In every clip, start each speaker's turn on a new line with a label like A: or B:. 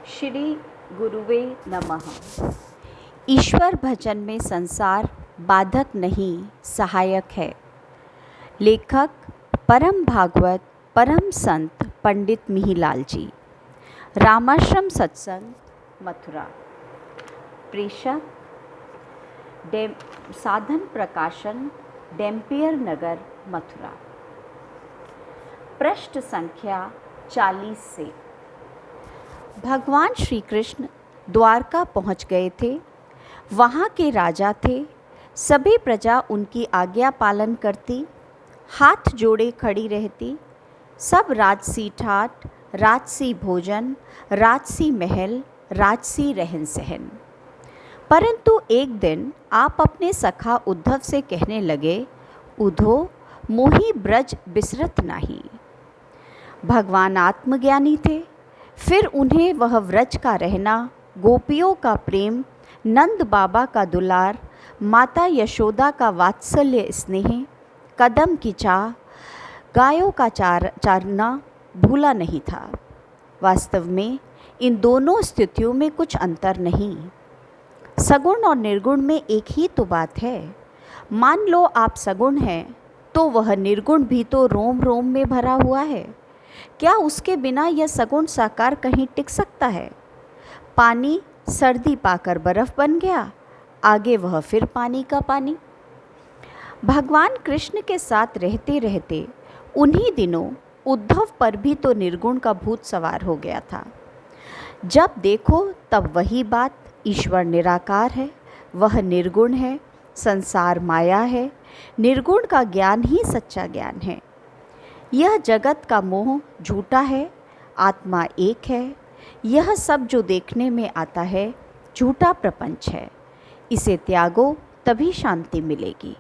A: श्री गुरुवे नमः। ईश्वर भजन में संसार बाधक नहीं सहायक है। लेखक परम भागवत परम संत पंडित मिहिलाल जी, रामाश्रम सत्संग, मथुरा। प्रेषक साधन प्रकाशन, डेम्पियर नगर, मथुरा। पृष्ठ संख्या 40 से। भगवान श्री कृष्ण द्वारका पहुंच गए थे। वहाँ के राजा थे। सभी प्रजा उनकी आज्ञा पालन करती, हाथ जोड़े खड़ी रहती। सब राजसी ठाट, राजसी भोजन, राजसी महल, राजसी रहन सहन। परंतु एक दिन आप अपने सखा उद्धव से कहने लगे, उधो मोहि ब्रज बिसरत नाही। भगवान आत्मज्ञानी थे। फिर उन्हें वह व्रज का रहना, गोपियों का प्रेम, नंद बाबा का दुलार, माता यशोदा का वात्सल्य स्नेह, कदम की चाह, गायों का चारना भूला नहीं था। वास्तव में इन दोनों स्थितियों में कुछ अंतर नहीं। सगुण और निर्गुण में एक ही तो बात है। मान लो आप सगुण हैं तो वह निर्गुण भी तो रोम रोम में भरा हुआ है। क्या उसके बिना यह सगुण साकार कहीं टिक सकता है? पानी सर्दी पाकर बर्फ बन गया, आगे वह फिर पानी का पानी। भगवान कृष्ण के साथ रहते रहते उन्हीं दिनों उद्धव पर भी तो निर्गुण का भूत सवार हो गया था। जब देखो तब वही बात, ईश्वर निराकार है, वह निर्गुण है, संसार माया है, निर्गुण का ज्ञान ही सच्चा ज्ञान है। यह जगत का मोह झूठा है, आत्मा एक है। यह सब जो देखने में आता है झूठा प्रपंच है। इसे त्यागो तभी शांति मिलेगी।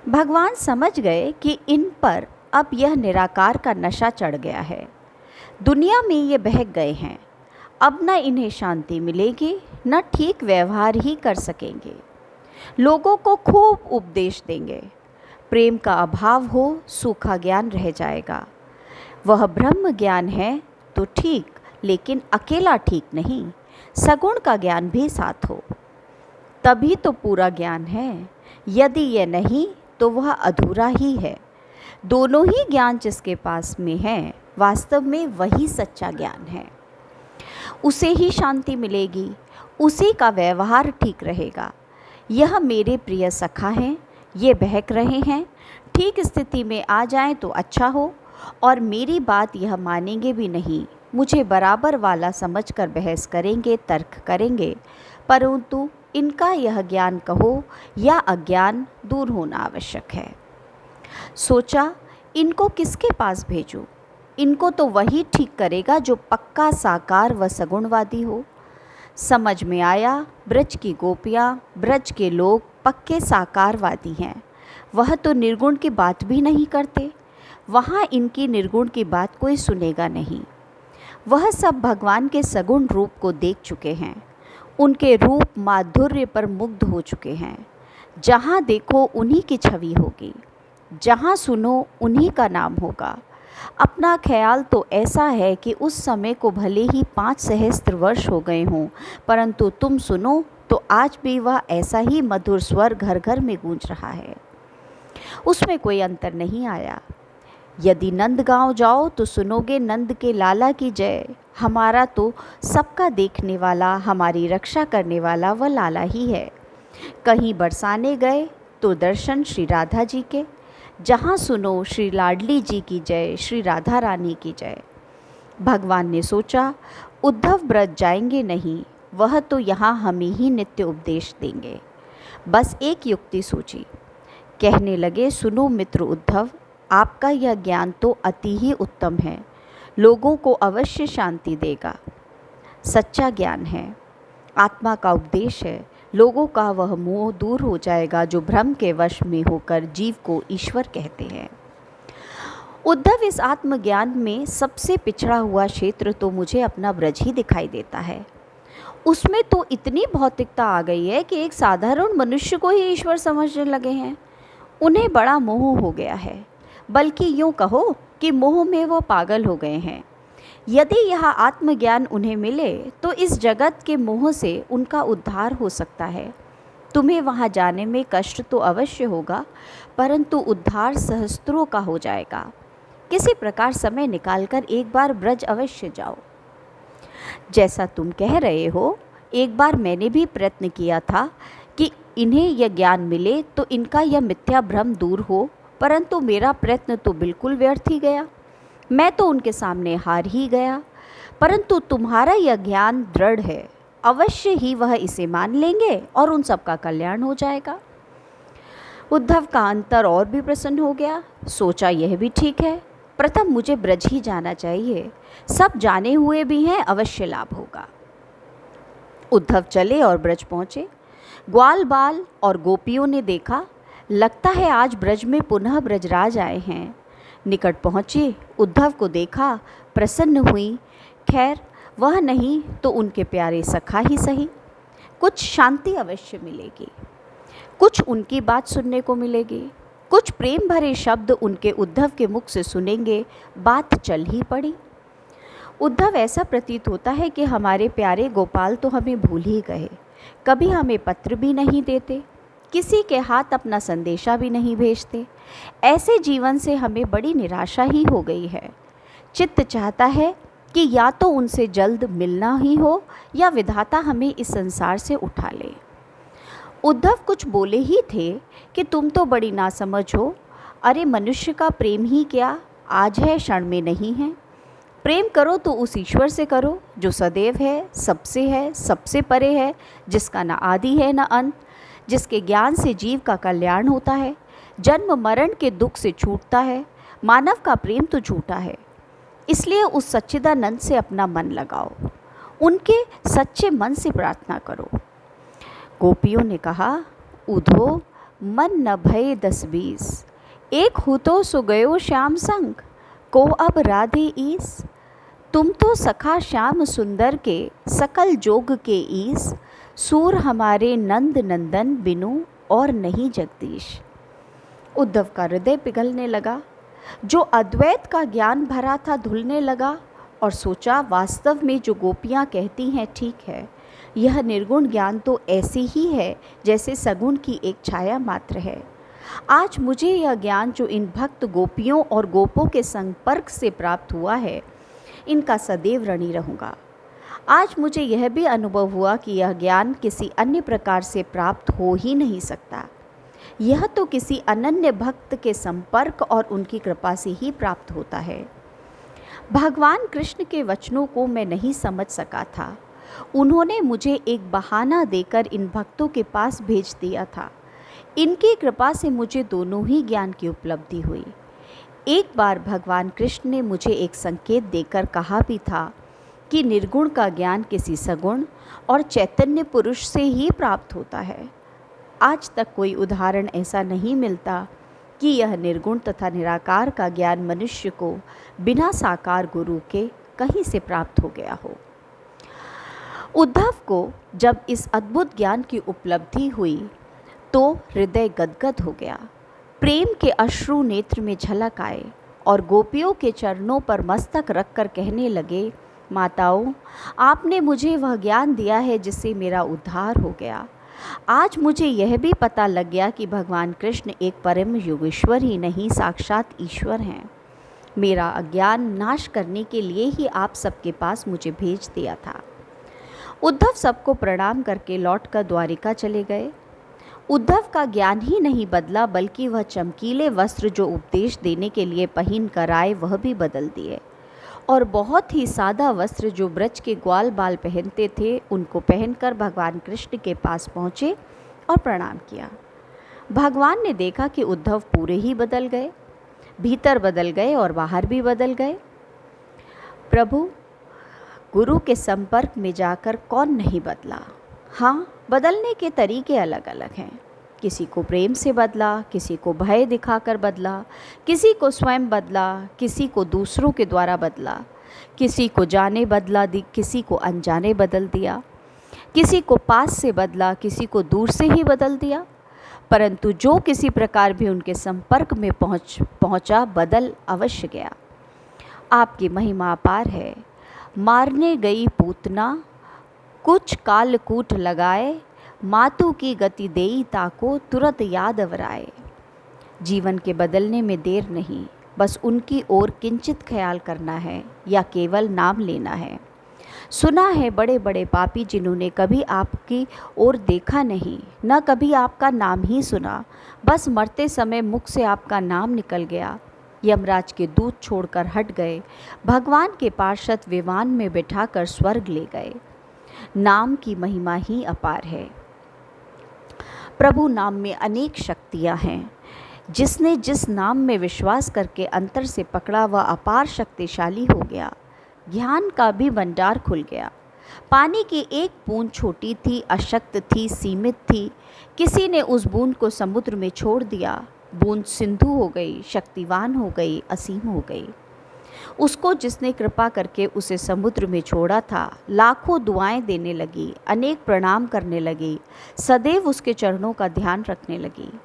A: भगवान समझ गए कि इन पर अब यह निराकार का नशा चढ़ गया है। दुनिया में ये बहक गए हैं। अब न इन्हें शांति मिलेगी, न ठीक व्यवहार ही कर सकेंगे। लोगों को खूब उपदेश देंगे। प्रेम का अभाव हो, सूखा ज्ञान रह जाएगा। वह ब्रह्म ज्ञान है तो ठीक, लेकिन अकेला ठीक नहीं, सगुण का ज्ञान भी साथ हो, तभी तो पूरा ज्ञान है। यदि यह नहीं तो वह अधूरा ही है। दोनों ही ज्ञान जिसके पास में है, वास्तव में वही सच्चा ज्ञान है। उसे ही शांति मिलेगी, उसी का व्यवहार ठीक रहेगा। यह मेरे प्रिय सखा हैं, ये बहक रहे हैं, ठीक स्थिति में आ जाएं तो अच्छा हो, और मेरी बात यह मानेंगे भी नहीं, मुझे बराबर वाला समझकर बहस करेंगे, तर्क करेंगे, परंतु इनका यह ज्ञान कहो या अज्ञान दूर होना आवश्यक है। सोचा, इनको किसके पास भेजूं? इनको तो वही ठीक करेगा जो पक्का साकार व सगुणवादी हो। समझ में आया, ब्रज की गोपियाँ, ब्रज के लोग पक्के साकारवादी हैं। वह तो निर्गुण की बात भी नहीं करते। वहाँ इनकी निर्गुण की बात कोई सुनेगा नहीं। वह सब भगवान के सगुण रूप को देख चुके हैं। उनके रूप माधुर्य पर मुग्ध हो चुके हैं। जहाँ देखो उन्हीं की छवि होगी, जहाँ सुनो उन्हीं का नाम होगा। अपना ख्याल तो ऐसा है कि उस समय को भले ही 5 सहस्त्र वर्ष हो गए हों, परंतु तुम सुनो तो आज भी वह ऐसा ही मधुर स्वर घर घर में गूंज रहा है। उसमें कोई अंतर नहीं आया। यदि नंदगांव जाओ तो सुनोगे नंद के लाला की जय। हमारा तो सबका देखने वाला, हमारी रक्षा करने वाला वह लाला ही है। कहीं बरसाने गए तो दर्शन श्री राधा जी के। जहाँ सुनो श्री लाडली जी की जय, श्री राधा रानी की जय। भगवान ने सोचा, उद्धव ब्रज जाएंगे नहीं, वह तो यहाँ हमें ही नित्य उपदेश देंगे। बस एक युक्ति सोची। कहने लगे, सुनो मित्र उद्धव, आपका यह ज्ञान तो अति ही उत्तम है, लोगों को अवश्य शांति देगा। सच्चा ज्ञान है, आत्मा का उपदेश है। लोगों का वह मोह दूर हो जाएगा जो भ्रम के वश में होकर जीव को ईश्वर कहते हैं। उद्धव, इस आत्मज्ञान में सबसे पिछड़ा हुआ क्षेत्र तो मुझे अपना ब्रज ही दिखाई देता है। उसमें तो इतनी भौतिकता आ गई है कि एक साधारण मनुष्य को ही ईश्वर समझने लगे हैं। उन्हें बड़ा मोह हो गया है, बल्कि यूँ कहो कि मोह में वो पागल हो गए हैं। यदि यह आत्मज्ञान उन्हें मिले तो इस जगत के मोह से उनका उद्धार हो सकता है। तुम्हें वहाँ जाने में कष्ट तो अवश्य होगा, परंतु उद्धार सहस्त्रों का हो जाएगा। किसी प्रकार समय निकालकर एक बार ब्रज अवश्य जाओ। जैसा तुम कह रहे हो, एक बार मैंने भी प्रयत्न किया था कि इन्हें यह ज्ञान मिले तो इनका यह मिथ्या भ्रम दूर हो, परंतु मेरा प्रयत्न तो बिल्कुल व्यर्थ ही गया। मैं तो उनके सामने हार ही गया। परंतु तुम्हारा यह ज्ञान दृढ़ है, अवश्य ही वह इसे मान लेंगे और उन सबका कल्याण हो जाएगा। उद्धव का अंतर और भी प्रसन्न हो गया। सोचा यह भी ठीक है, प्रथम मुझे ब्रज ही जाना चाहिए, सब जाने हुए भी हैं, अवश्य लाभ होगा। उद्धव चले और ब्रज पहुँचे। ग्वाल बाल और गोपियों ने देखा, लगता है आज ब्रज में पुनः ब्रजराज आए हैं। निकट पहुँचे, उद्धव को देखा, प्रसन्न हुई। खैर वह नहीं तो उनके प्यारे सखा ही सही, कुछ शांति अवश्य मिलेगी, कुछ उनकी बात सुनने को मिलेगी, कुछ प्रेम भरे शब्द उनके उद्धव के मुख से सुनेंगे। बात चल ही पड़ी। उद्धव ऐसा प्रतीत होता है कि हमारे प्यारे गोपाल तो हमें भूल ही गए, कभी हमें पत्र भी नहीं देते, किसी के हाथ अपना संदेशा भी नहीं भेजते। ऐसे जीवन से हमें बड़ी निराशा ही हो गई है। चित्त चाहता है कि या तो उनसे जल्द मिलना ही हो या विधाता हमें इस संसार से उठा ले। उद्धव कुछ बोले ही थे कि तुम तो बड़ी नासमझ हो। अरे मनुष्य का प्रेम ही क्या आज है, क्षण में नहीं है। प्रेम करो तो उस ईश्वर से करो जो सदैव है, सबसे परे है, जिसका न आदि है न अंत, जिसके ज्ञान से जीव का कल्याण होता है, जन्म मरण के दुख से छूटता है। मानव का प्रेम तो झूठा है, इसलिए उस सच्चिदानंद से अपना मन लगाओ, उनके सच्चे मन से प्रार्थना करो। गोपियों ने कहा, उधो मन न भय 10-20, एक हुतो सो गयो श्याम संग, को अब राधे ईस। तुम तो सखा श्याम सुंदर के सकल जोग के ईस, सूर हमारे नंद नंदन बिनु और नहीं जगदीश। उद्धव का हृदय पिघलने लगा। जो अद्वैत का ज्ञान भरा था धुलने लगा और सोचा, वास्तव में जो गोपियाँ कहती हैं ठीक है। यह निर्गुण ज्ञान तो ऐसी ही है जैसे सगुण की एक छाया मात्र है। आज मुझे यह ज्ञान जो इन भक्त गोपियों और गोपों के संपर्क से प्राप्त हुआ है, इनका सदैव ऋणी रहूँगा। आज मुझे यह भी अनुभव हुआ कि यह ज्ञान किसी अन्य प्रकार से प्राप्त हो ही नहीं सकता। यह तो किसी अनन्य भक्त के संपर्क और उनकी कृपा से ही प्राप्त होता है। भगवान कृष्ण के वचनों को मैं नहीं समझ सका था। उन्होंने मुझे एक बहाना देकर इन भक्तों के पास भेज दिया था। इनकी कृपा से मुझे दोनों ही ज्ञान की उपलब्धि हुई। एक बार भगवान कृष्ण ने मुझे एक संकेत देकर कहा भी था कि निर्गुण का ज्ञान किसी सगुण और चैतन्य पुरुष से ही प्राप्त होता है। आज तक कोई उदाहरण ऐसा नहीं मिलता कि यह निर्गुण तथा निराकार का ज्ञान मनुष्य को बिना साकार गुरु के कहीं से प्राप्त हो गया हो। उद्धव को जब इस अद्भुत ज्ञान की उपलब्धि हुई तो हृदय गदगद हो गया। प्रेम के अश्रु नेत्र में झलक आए और गोपियों के चरणों पर मस्तक रखकर कहने लगे, माताओं, आपने मुझे वह ज्ञान दिया है जिससे मेरा उद्धार हो गया। आज मुझे यह भी पता लग गया कि भगवान कृष्ण एक परम योगेश्वर ही नहीं, साक्षात ईश्वर हैं। मेरा अज्ञान नाश करने के लिए ही आप सबके पास मुझे भेज दिया था। उद्धव सबको प्रणाम करके लौटकर द्वारिका चले गए। उद्धव का ज्ञान ही नहीं बदला, बल्कि वह चमकीले वस्त्र जो उपदेश देने के लिए पहन कर आए वह भी बदल दिए और बहुत ही सादा वस्त्र जो ब्रज के ग्वाल बाल पहनते थे उनको पहनकर भगवान कृष्ण के पास पहुँचे और प्रणाम किया। भगवान ने देखा कि उद्धव पूरे ही बदल गए, भीतर बदल गए और बाहर भी बदल गए। प्रभु, गुरु के संपर्क में जाकर कौन नहीं बदला। हाँ, बदलने के तरीके अलग अलग हैं। किसी को प्रेम से बदला, किसी को भय दिखाकर बदला, किसी को स्वयं बदला, किसी को दूसरों के द्वारा बदला, किसी को जाने बदला, किसी को अनजाने बदल दिया, किसी को पास से बदला, किसी को दूर से ही बदल दिया। परंतु जो किसी प्रकार भी उनके संपर्क में पहुंचा बदल अवश्य गया। आपकी महिमा अपार है। मारने गई पूतना, कुछ कालकूट लगाए, मातु की गति देई ताको तुरंत याद अवराए। जीवन के बदलने में देर नहीं, बस उनकी ओर किंचित ख्याल करना है या केवल नाम लेना है। सुना है बड़े बड़े पापी जिन्होंने कभी आपकी ओर देखा नहीं, न कभी आपका नाम ही सुना, बस मरते समय मुख से आपका नाम निकल गया, यमराज के दूत छोड़कर हट गए, भगवान के पार्षद विमान में बिठाकर स्वर्ग ले गए। नाम की महिमा ही अपार है। प्रभु नाम में अनेक शक्तियाँ हैं। जिसने जिस नाम में विश्वास करके अंतर से पकड़ा वह अपार शक्तिशाली हो गया। ज्ञान का भी भंडार खुल गया। पानी की एक बूंद छोटी थी, अशक्त थी, सीमित थी। किसी ने उस बूंद को समुद्र में छोड़ दिया। बूंद सिंधु हो गई, शक्तिवान हो गई, असीम हो गई। उसको जिसने कृपा करके उसे समुद्र में छोड़ा था, लाखों दुआएं देने लगी, अनेक प्रणाम करने लगी, सदैव उसके चरणों का ध्यान रखने लगी।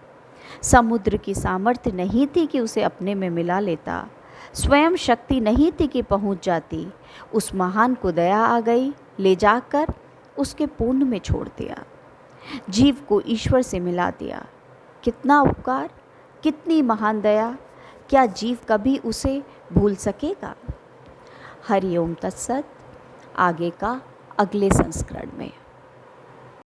A: समुद्र की सामर्थ्य नहीं थी कि उसे अपने में मिला लेता, स्वयं शक्ति नहीं थी कि पहुंच जाती। उस महान को दया आ गई, ले जाकर उसके पूर्ण में छोड़ दिया, जीव को ईश्वर से मिला दिया। कितना उपकार, कितनी महान दया! क्या जीव कभी उसे भूल सकेगा? हरि ओम तत्सत। आगे का अगले संस्करण में।